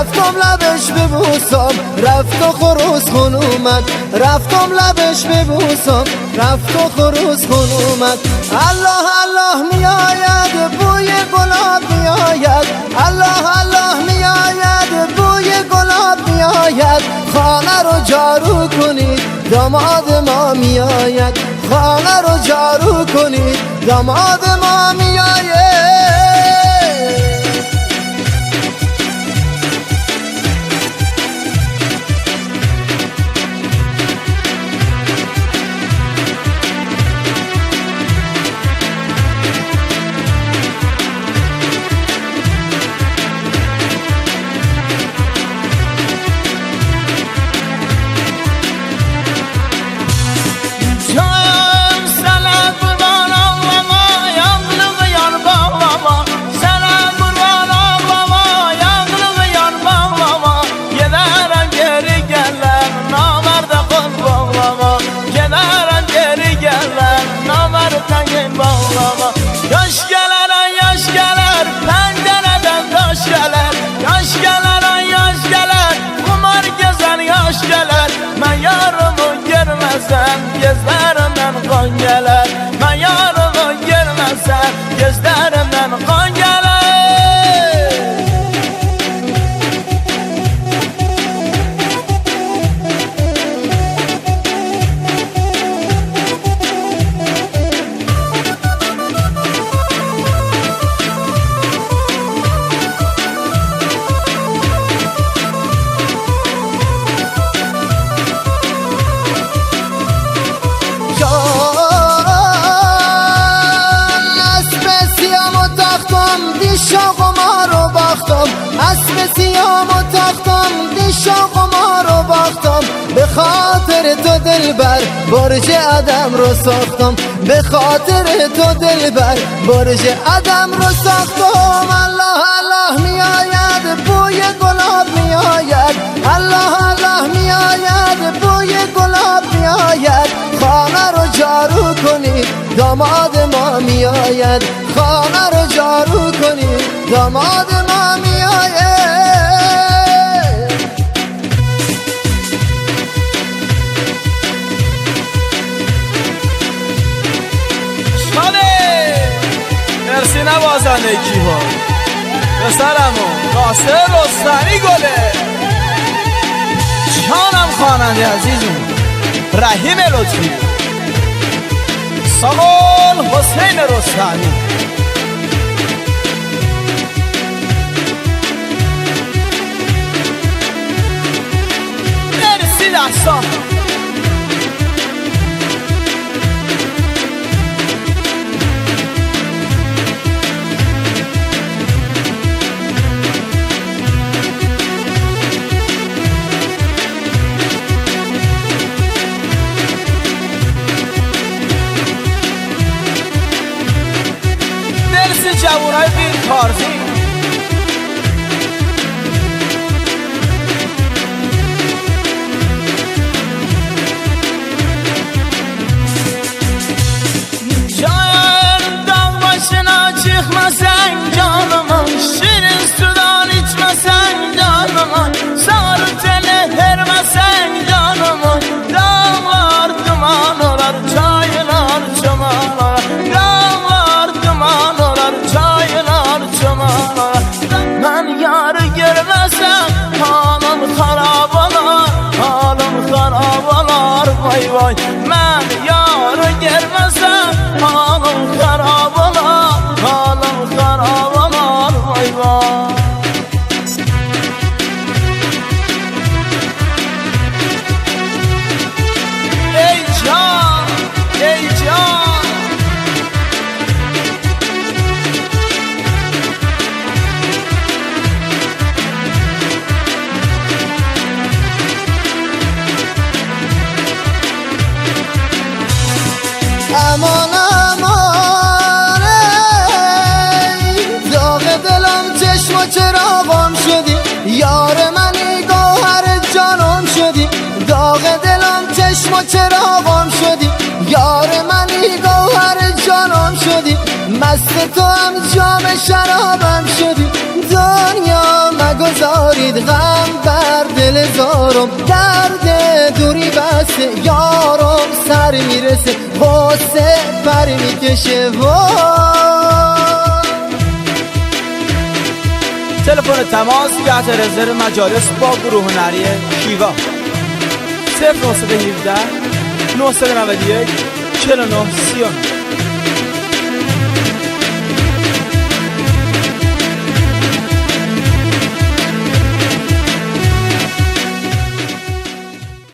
رفتم لبش ببوسم رفت و خروس خون اومد رفتم لبش ببوسم رفت و خروس خون اومد الله الله میآید بوی گلاب میآید الله الله میآید بوی گلاب میآید خانه رو جارو کنید داماد ما میآید خانه رو جارو کنید داماد ما میآید Yaş geler ay yaş geler pencereden taş geler Yaş geler ay yaş geler kumar gezer yaş geler Ben yarımı görmezsem gözlerimden kan geler Ben yarımı görmezsem gözlerimden kan geler شاقما رو باختم اسب سیام و تختم شاقما رو باختم به خاطر تو دلبر برج آدم رو ساختم به خاطر تو دلبر برج آدم رو ساختم الله الله میآید بوی گلاب میآید الله الله میآید بوی گلاب میآید خانه رو جارو کنید داماد ما میآید خانه رو جارو کنید داماد ما میآید شاده مرسی نوازندگی ها پسرمون قاسم رستمی گله جانم خواننده عزیزم رحیم لطفی ساقال حسین رستمی مرسی دستان جوانای بیر کارزی شاید داغ başına çıkmasan canıma şirin sudan içmesen canıma sarı tele vermesen canıma dağlar duman olar çaylar çomalar dağlar duman olar çaylar çomalar ben yarı görmesem halim harap olar halim harap olar vay vay ben yarı görmesem halim harap olar halim harap olar vay vay ey can ey can امان امان ای داغ دلم چشم و چراغم شدی یار منی گوهر جانم شدی داغ دلم چشم و چراغم شدی یار منی گوهر جانم شدی مست تو هم جام شرابم شدی دنیا مگذاری باشید غم بر دل زارم، درد دوری بسته یارم سر میرسه، غصه پر میکشه تلفن تماس تحت رزرو مجالس با گروه هنری شیوا 0917 991 49 39